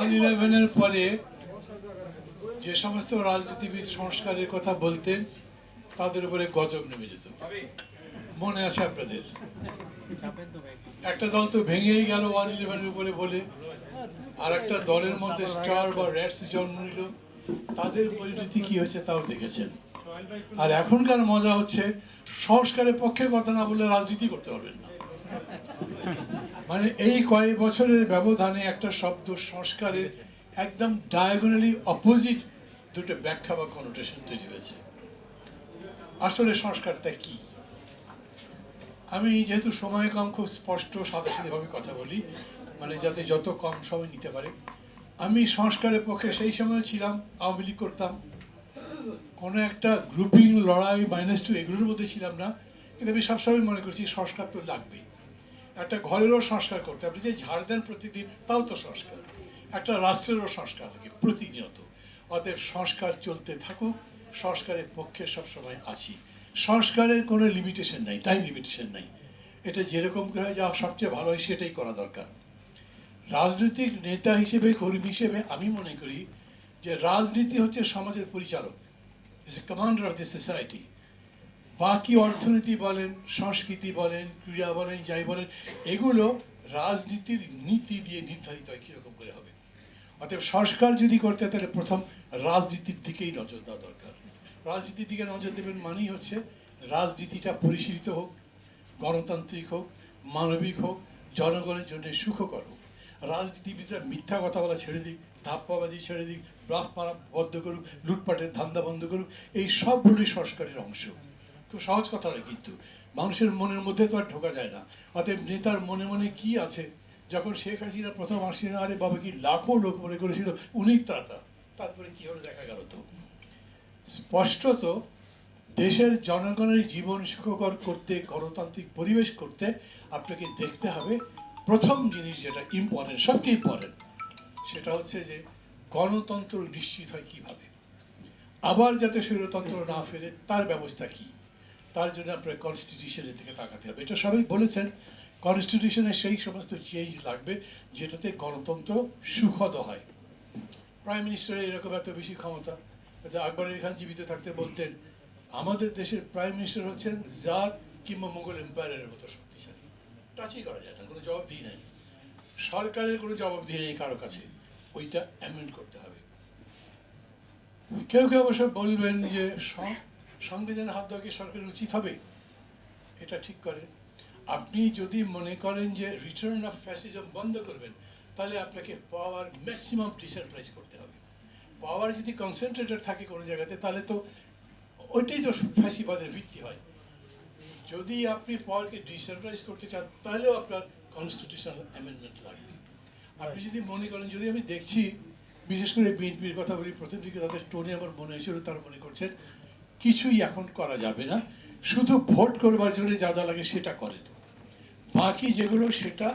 1/11-এর পরে যে সমস্ত রাজনীতিবিদ সংস্কারের কথা বলতেন তাদের উপরে গজব নেমে যেত। মনে আছে আপনাদের? একটা দল তো ভেঙেই গেল 1/11-এর উপরে বলে, আর একটা দলের মধ্যে স্টার বা র্যাটস জন্ম নিল। তাদের পরিণতি কি হয়েছে তাও দেখেছেন। আর এখনকার মজা হচ্ছে সংস্কারের পক্ষে কথা না বলে রাজনীতি করতে পারবেন না। মানে এই কয়েক বছরের ব্যবধানে একটা শব্দ সংস্কারের একদম ডায়াগোনালি অপোজিট দুটো ব্যাখ্যা বা কনোটেশন তৈরি হয়েছে। আসলে সংস্কারটা কি? আমি যেহেতু সময় কম, খুব স্পষ্ট সাদাসিধেভাবে কথা বলি, মানে যাতে যত কম সময় নিতে পারে। আমি সংস্কারের পক্ষে সেই সময় ছিলাম, আওয়ামী লীগ করতাম, কোনো একটা গ্রুপিং লড়াই -2 এগুলোর মধ্যে ছিলাম না। কিন্তু আমি সবসময় মনে করছি সংস্কার তো লাগবেই। একটা ঘরেরও সংস্কার করতে, আপনি যে ঝাড় দেন প্রতিদিন তাও তো সংস্কার। একটা রাষ্ট্রেরও সংস্কার থাকে প্রতিনিয়ত। অতএব সংস্কার চলতে থাকুক, সংস্কারের পক্ষে সবসময় আছি। সংস্কারের কোনো লিমিটেশন নাই, টাইম লিমিটেশন নাই। এটা যেরকম করে যা সবচেয়ে ভালো হয় সেটাই করা দরকার। রাজনৈতিক নেতা হিসেবে, কর্মী হিসেবে আমি মনে করি যে রাজনীতি হচ্ছে সমাজের পরিচালক, is a commander of the society. বাকি অর্থনীতি বলেন, সংস্কৃতি বলেন, ক্রীড়া বলেন, যাই বলেন, এগুলো রাজনীতির নীতি দিয়ে নির্ধারিত হয় কীরকম করে হবে। অতএব সংস্কার যদি করতে তাহলে প্রথম রাজনীতির দিকেই নজর দেওয়া দরকার। রাজনীতির দিকে নজর দেবেন মানেই হচ্ছে রাজনীতিটা পরিশীলিত হোক, গণতান্ত্রিক হোক, মানবিক হোক, জনগণের জন্য সুখকর হোক। রাজনীতিবিদরা মিথ্যা কথা বলা ছেড়ে দিক, ধাপ্পাবাজি ছেড়ে দিক, ব্লক মারা বন্ধ করুক, লুটপাটের ধান্দা বন্ধ করুক। এই সবগুলোই সংস্কারের অংশ। খুব সহজ কথা নয়, কিন্তু মানুষের মনের মধ্যে তো আর ঢোকা যায় না। অতএব নেতার মনে মনে কি আছে, যখন শেখ হাসিনা প্রথম আসছিলেন, আরে বাবা কি লাখো লোক মনে করেছিল উনি ত্রাতা, তারপরে কি হলো দেখা গেল। তো স্পষ্টত দেশের জনগণের জীবন সুখকর করতে, গণতান্ত্রিক পরিবেশ করতে আপনাকে দেখতে হবে প্রথম জিনিস যেটা ইম্পর্টেন্ট, সবচেয়ে ইম্পর্টেন্ট, সেটা হচ্ছে যে গণতন্ত্র নিশ্চিত হয় কিভাবে, আবার যাতে স্বৈরতন্ত্র না ফেরে তার ব্যবস্থা কি। তার জন্য আপনার কনস্টিটিউশনের দিকে তাকাতে হবে। এটা সবাই বলেছেন, কনস্টিটিউশনে সেই সমস্ত চেঞ্জ লাগবে যেটাতে গণতন্ত্র সুখদ হয়। প্রাইম মিনিস্টারের এরকম এত বেশি ক্ষমতা, আকবর খান জীবিত থাকতে বলতেন আমাদের দেশের প্রাইম মিনিস্টার হচ্ছেন জার কিংবা মোগল এম্পায়ারের মতো শক্তিশালী, টাচই করা যায় না, কোনো জবাবদিহি নেই, সরকারের কোনো জবাবদিহি নেই কারো কাছে। ওইটা অ্যামেন্ড করতে হবে। কেউ কেউ অবশ্য বলবেন যে সংবিধানে হাত দেওয়া কি সরকারের উচিত হবে, এটা ঠিক করেন। আপনি যদি মনে করেন যে রিটার্ন অফ ফ্যাসিজম বন্ধ করবেন, তাহলে আপনাকে পাওয়ার ম্যাক্সিমাম ডিসেন্ট্রালাইজ করতে হবে। পাওয়ার যদি কনসেন্ট্রেটেড থাকে কোনো জায়গাতে, তাহলে তো ওইটাই তো ফ্যাসিবাদের ভিত্তি হয়। যদি আপনি পাওয়ারকে ডিসেন্ট্রালাইজ করতে চান, তাহলেও আপনার কনস্টিটিউশনাল অ্যামেন্ডমেন্ট লাগবে। আপনি যদি মনে করেন, যদি আমি দেখছি বিশেষ করে বিএনপির কথা বলি, প্রথম দিকে তাদের টোনে আমার মনে হয়েছিল তারা মনে করছেন কিছুই এখন করা যাবে না, শুধু ভোট করবার জন্য যা যা লাগে সেটা করেন, বাকি যেগুলো সেটা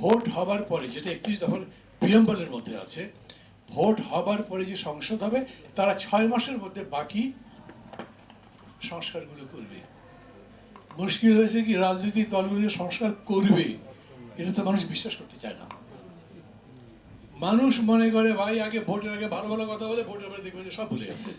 ভোট হবার পরে, যেটা 31 দফার প্রিয়াম্বলের মধ্যে আছে, ভোট হবার পরে যে সংসদ হবে তারা 6 মাসের মধ্যে বাকি সংস্কারগুলো করবে। মুশকিল হয়েছে কি, রাজনৈতিক দলগুলো যে সংস্কার করবে এটা তো মানুষ বিশ্বাস করতে চায় না। মানুষ মনে করে ভাই আগে ভোটের আগে ভালো ভালো কথা বলে, ভোটের পরে দেখবে যে সব ভুলে গেছে,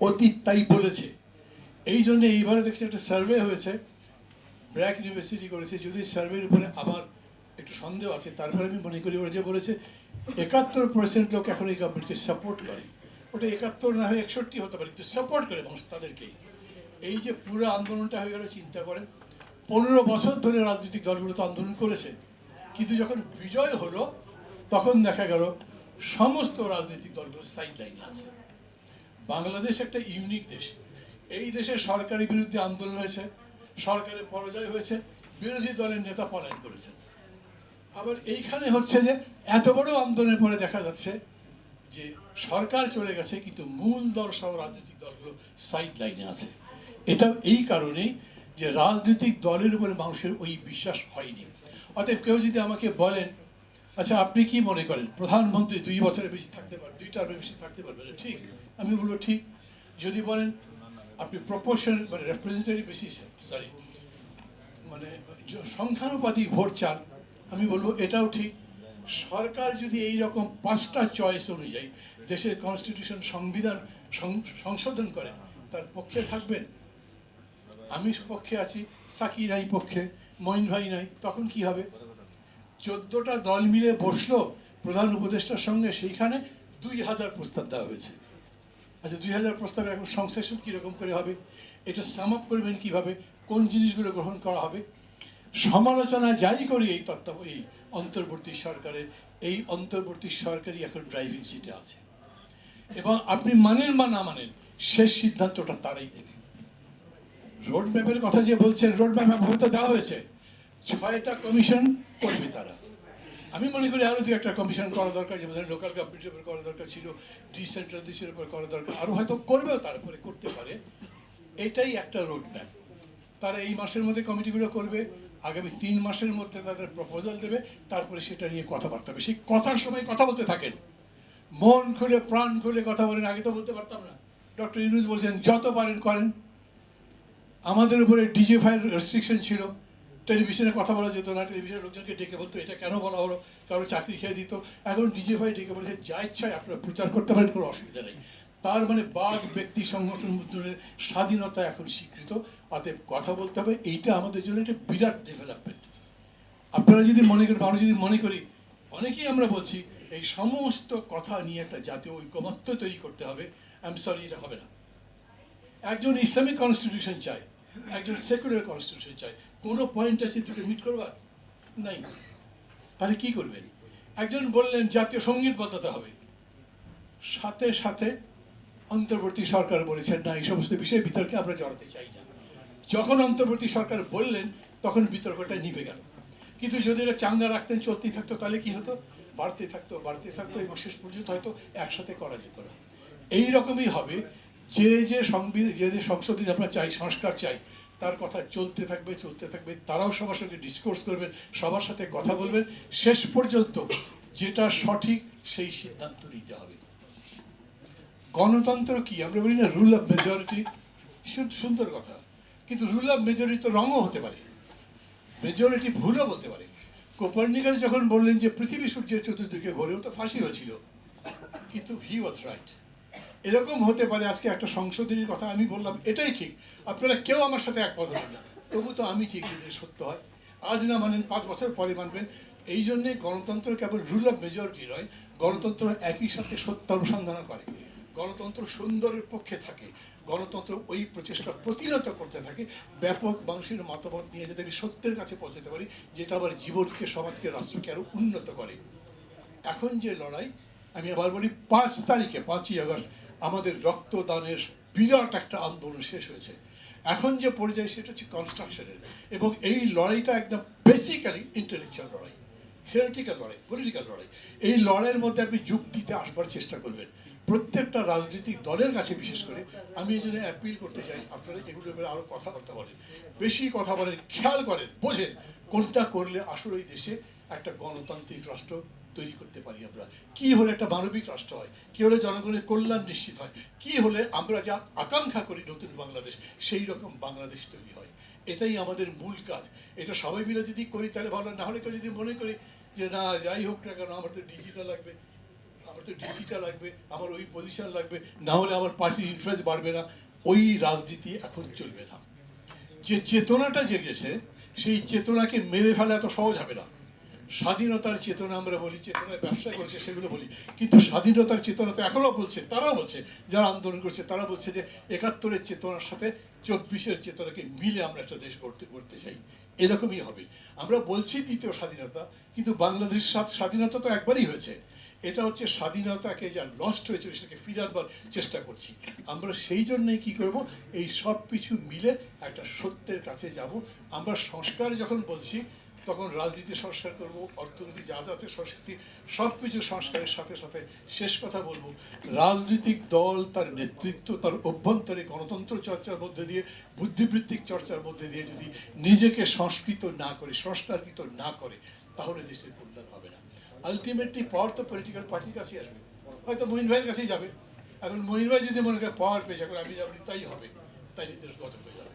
অতীত তাই বলেছে। এই জন্য এইবারে দেখছি একটা সার্ভে হয়েছে, ব্র্যাক ইউনিভার্সিটি করেছে, যদি সার্ভের উপরে আমার একটু সন্দেহ আছে, তারপরে আমি মনে করি ওরা যে বলেছে 71% লোক এখন এই গভর্নমেন্টকে সাপোর্ট করে। ওটা 71 না হয় 61 হতে পারে, কিন্তু সাপোর্ট করে মানুষ তাদেরকেই। এই যে পুরো আন্দোলনটা হয়ে গেল, চিন্তা করেন 15 বছর ধরে রাজনৈতিক দলগুলো তো আন্দোলন করেছে, কিন্তু যখন বিজয় হলো তখন দেখা গেল সমস্ত রাজনৈতিক দলগুলো সাইড লাইনে আছে। বাংলাদেশ একটা ইউনিক দেশ। এই দেশে সরকারের বিরুদ্ধে আন্দোলন হয়েছে, সরকারের পরাজয় হয়েছে, বিরোধী দলের নেতা পলায়ন করেছেন। আবার এইখানে হচ্ছে যে এত বড় আন্দোলনের পরে দেখা যাচ্ছে যে সরকার চলে গেছে, কিন্তু মূল দল সহ রাজনৈতিক দলগুলো সাইড লাইনে আছে। এটা এই কারণেই যে রাজনৈতিক দলের উপরে মানুষের ওই বিশ্বাস হয়নি। অতএব কেউ যদি আমাকে বলেন, আচ্ছা আপনি কি মনে করেন প্রধানমন্ত্রী 2 বছরের বেশি থাকতে পারবে, 2 টার্মের বেশি থাকতে পারবে? ঠিক, আমি বলবো ঠিক। যদি বলেন আপনি প্রপোর্শনাল মানে রেপ্রেজেন্টেটিভ বেসিস, সরি মানে সংখ্যানুপাতিক ভোট চান, আমি বলবো এটাও ঠিক। সরকার যদি এই রকম 5টা চয়েস অনুযায়ী দেশের কনস্টিটিউশন সংবিধান সংশোধন করে, তার পক্ষে থাকবেন? আমি পক্ষে আছি, সাকি নাই পক্ষে, মঈন ভাই নাই, তখন কি হবে? 14টা দল মিলে বসলো প্রধান উপদেষ্টার সঙ্গে, সেইখানে 2000 প্রস্তাব দেওয়া হয়েছে। আচ্ছা, 2000 প্রস্তাবে এখন সংশ্লেষণ কীরকম করে হবে? এটা সাম আপ করবেন কীভাবে? কোন জিনিসগুলো গ্রহণ করা হবে? সমালোচনা যাই করি এই এই অন্তর্বর্তী সরকারের, এই অন্তর্বর্তী সরকারই এখন ড্রাইভিং সিটে আছে, এবং আপনি মানেন বা না মানেন, শেষ সিদ্ধান্তটা তারাই দেবে। রোড ম্যাপের কথা যে বলছেন, রোড ম্যাপ হয়তো দেওয়া হয়েছে, 6টা কমিশন করবে তারা। আমি মনে করি আরও 2-1টা কমিশন করা দরকার, যেমন লোকাল গভর্নমেন্টের উপর করা দরকার ছিল, ডিসেন্ট্রালাইজেশনের উপর করা দরকার, আরও হয়তো করবেও, তারপরে করতে পারে। এটাই একটা রোড ম্যাপ। তারা এই মাসের মধ্যে কমিটিগুলো করবে, আগামী 3 মাসের মধ্যে তাদের প্রপোজাল দেবে, তারপরে সেটা নিয়ে কথাবার্তা হবে। সেই কথার সময় কথা বলতে থাকেন, মন খুলে প্রাণ খুলে কথা বলেন। আগে তো বলতে পারতাম না। ডক্টর ইউনূস বলছেন যত পারেন করেন। আমাদের উপরে ডিজিএফআইয়ের রেস্ট্রিকশন ছিল, টেলিভিশনে কথা বলা যেত না, টেলিভিশনের লোকজনকে ডেকে বলতো এটা কেন বলা হলো, কারো চাকরি খেয়ে দিত। এখন ডিজিএফআই ডেকে বলেছে যা ইচ্ছায় আপনারা প্রচার করতে পারেন, কোনো অসুবিধা নেই। তার মানে বাক ব্যক্তি সংগঠন স্বাধীনতা এখন স্বীকৃত, অতএব কথা বলতে হবে। এইটা আমাদের জন্য একটা বিরাট ডেভেলপমেন্ট। আপনারা যদি মনে করেন, আমরা যদি মনে করি, অনেকেই আমরা বলছি এই সমস্ত কথা নিয়ে একটা জাতীয় ঐকমত্য তৈরি করতে হবে, আই এম সরি, এটা হবে না। একজন ইসলামিক কনস্টিটিউশন চায়, একজন সেকুলার কনস্টিটিউশন চায়, কোনো পয়েন্ট আছে দুটো মিট করবার নাই। তাহলে কি করবেন? একজন বললেন জাতীয় সঙ্গীত বদলাতে হবে, সাথে সাথে অন্তর্বর্তী সরকার বলেছেন না, এই সমস্ত বিষয়ে বিতর্কে আমরা জড়াতে চাই না। যখন অন্তর্বর্তী সরকার বললেন তখন বিতর্কটা নিভে গেল। কিন্তু যদি এটা চাঙ্গা রাখতেন, চলতেই থাকতো, তাহলে কি হতো? বাড়তে থাকতো এবং শেষ পর্যন্ত হয়তো একসাথে করা যেত না। এই রকমই হবে। যে যে সংশোধনী আমরা চাই, সংস্কার চাই, তার কথা চলতে থাকবে। তারাও সবার সঙ্গে ডিসকোর্স করবেন, সবার সাথে কথা বলবেন, শেষ পর্যন্ত যেটা সঠিক সেই সিদ্ধান্ত নিতে হবে। গণতন্ত্র কি? আমরা বলি না রুল অফ মেজরিটি, সুন্দর কথা, কিন্তু রুল অফ মেজরিটি তো রঙও হতে পারে, মেজরিটি ভুলও বলতে পারে। কোপার্নিকাস যখন বললেন যে পৃথিবী সূর্যের চতুর্দিকে ঘোরে, ও তো ফাঁসি হয়েছিল, কিন্তু হি ওয়াজ রাইট। এরকম হতে পারে। আজকে একটা সংশোধনীর কথা আমি বললাম, এটাই ঠিক, আপনারা কেউ আমার সাথে একমত হবেন না, তবু তো আমি ঠিক যে সত্য হয়। আজ না মানেন, 5 বছর পরে মানবেন। এই জন্যে গণতন্ত্র কেবল রুল অফ মেজরিটি নয়, গণতন্ত্র একই সাথে সত্য অনুসন্ধান করে, গণতন্ত্র সুন্দরের পক্ষে থাকে, গণতন্ত্র ওই প্রচেষ্টা প্রতিহত করতে থাকে, ব্যাপক মানুষের মতামত নিয়ে যাতে আমি সত্যের কাছে পৌঁছাতে পারি, যেটা আবার জীবনকে, সমাজকে, রাষ্ট্রকে আরো উন্নত করে। এখন যে লড়াই, আমি আবার বলি, 5 তারিখে 5ই আগস্ট আমাদের রক্তদানের বিরাট একটা আন্দোলন শেষ হয়েছে। এখন যে পর্যায়ে সেটা হচ্ছে কনস্ট্রাকশনের, এবং এই লড়াইটা একদম বেসিক্যালি ইন্টেলেকচুয়াল লড়াই, থিওরিটিক্যাল লড়াই, পলিটিক্যাল লড়াই। এই লড়াইয়ের মধ্যে আপনি যুক্তিতে আসবার চেষ্টা করবেন প্রত্যেকটা রাজনৈতিক দলের কাছে। বিশেষ করে আমি এই জন্য অ্যাপিল করতে চাই, আপনারা এগুলোর ব্যাপারে আরও কথাবার্তা বলেন, বেশি কথা বলেন, খেয়াল করেন, বোঝেন কোনটা করলে আসলে এই দেশে একটা গণতান্ত্রিক রাষ্ট্র তৈরি করতে পারি আমরা, কি হলে একটা মানবিক রাষ্ট্র হয়, কি হলে জনগণের কল্যাণ নিশ্চিত হয়, কি হলে আমরা যা আকাঙ্ক্ষা করি নতুন বাংলাদেশ, সেই রকম বাংলাদেশ তৈরি হয়। এটাই আমাদের মূল কাজ। এটা সবাই মিলে যদি করি তাহলে ভালো, না হলে কেউ যদি মনে করি যে না যাই হোক না কেন, আমার তো ডিজিটাল লাগবে, আমার তো ডিসিটা লাগবে, আমার ওই পজিশন লাগবে, না হলে আমার পার্টির ইনফ্লুয়েন্স বাড়বে না, ওই রাজনীতি এখন চলবে না। যে চেতনাটা জেগেছে, সেই চেতনাকে মেরে ফেলা এত সহজ হবে না। স্বাধীনতার চেতনা আমরা বলি, চেতনায় ব্যবসা করছে সেগুলো বলি, কিন্তু স্বাধীনতার চেতনা তো এখনো বলছে, তারাও বলছে, যারা আন্দোলন করছে তারা বলছে যে 71-এর চেতনার সাথে 24-এর চেতনাকে মিলে আমরা একটা দেশ করতে চাই। এরকমই হবে। আমরা বলছি দ্বিতীয় স্বাধীনতা, কিন্তু বাংলাদেশ স্বাধীনতা তো একবারই হয়েছে। এটা হচ্ছে স্বাধীনতাকে যা লস্ট হয়েছিল সেটাকে ফিরে আনবার চেষ্টা করছি আমরা। সেই জন্যই কি করব, এই সব কিছু মিলে একটা সত্যের কাছে যাব আমরা। সংস্কার যখন বলছি তখন রাজনীতি সংস্কার করব, অর্থনীতি, যাতায়াতের সংস্কৃতি, সব কিছু সংস্কারের সাথে সাথে শেষ কথা বলবো, রাজনৈতিক দল তার নেতৃত্ব তার অভ্যন্তরে গণতন্ত্র চর্চার মধ্যে দিয়ে, বুদ্ধিবৃত্তিক চর্চার মধ্যে দিয়ে যদি নিজেকে সংস্কৃত না করে, সংস্কারকৃত না করে, তাহলে দেশের কল্যাণ হবে না। আলটিমেটলি পাওয়ার তো পলিটিক্যাল পার্টির কাছেই আসবে, হয়তো মঈন ভাইয়ের কাছেই যাবে। এখন মঈন ভাই যদি মনে করে পাওয়ার পেয়েছে, এখন আমি যাবো তাই হবে, তাই দেশ গত হয়ে যাবে।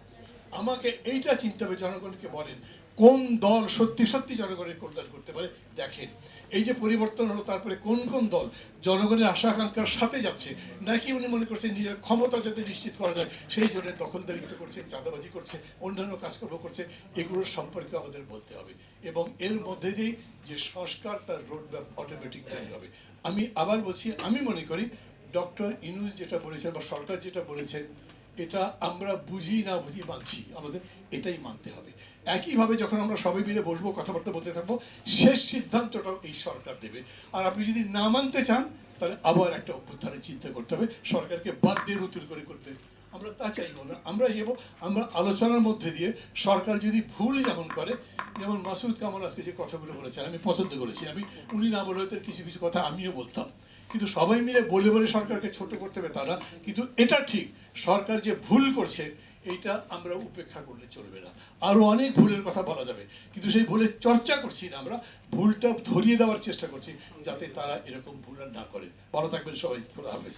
আমাকে এইটা চিন্তা হবে, জনগণকে বলেন কোন দল সত্যি সত্যি জনগণের কল্যাণ করতে পারে দেখেন। এই যে পরিবর্তন হলো, তারপরে কোন কোন দল জনগণের আশা আকাঙ্ক্ষার সাথে যাচ্ছে, নাকি উনি মনে করছেন নিজের ক্ষমতা যাতে নিশ্চিত করা যায় সেই জন্য দখলদারিত্ব করছে, চাঁদাবাজি করছে, অন্যান্য কাজকর্ম করছে, এগুলোর সম্পর্কে আমাদের বলতে হবে। এবং এর মধ্যে দিয়ে যে সংস্কার, তার রোডম্যাপ অটোমেটিক তৈরি হবে। আমি আবার বলছি, আমি মনে করি ডক্টর ইউনূস যেটা বলেছেন বা সরকার যেটা বলেছেন, এটা আমরা বুঝি না বুঝি মানছি, আমাদের এটাই মানতে হবে। একইভাবে যখন আমরা সবাই মিলে বসবো, কথাবার্তা বলতে থাকবো, শেষ সিদ্ধান্তটাও এই সরকার দেবে। আর আপনি যদি না মানতে চান, তাহলে আবার একটা অভ্যুত্থানের চিন্তা করতে হবে, সরকারকে বাদ দিয়ে নতুন করে করতে। আমরা তা চাইবো না। আমরা যাবো, আমরা আলোচনার মধ্যে দিয়ে সরকার যদি ভুল যেমন করে, যেমন মাসুদ কামাল আজকে যে কথাগুলো বলেছেন আমি পছন্দ করেছি। উনি না বলে হয়তো কিছু কিছু কথা আমিও বলতাম, কিন্তু সবাই মিলে বলে বলে সরকারকে ছোট করতে হবে তা না। কিন্তু এটা ঠিক, সরকার যে ভুল করছে এইটা আমরা উপেক্ষা করলে চলবে না। আরো অনেক ভুলের কথা বলা যাবে, কিন্তু সেই ভুলের চর্চা করছি না, আমরা ভুলটা ধরিয়ে দেওয়ার চেষ্টা করছি যাতে তারা এরকম ভুল আর না করে। ভালো থাকবেন সবাই, খোদা হাফেজ।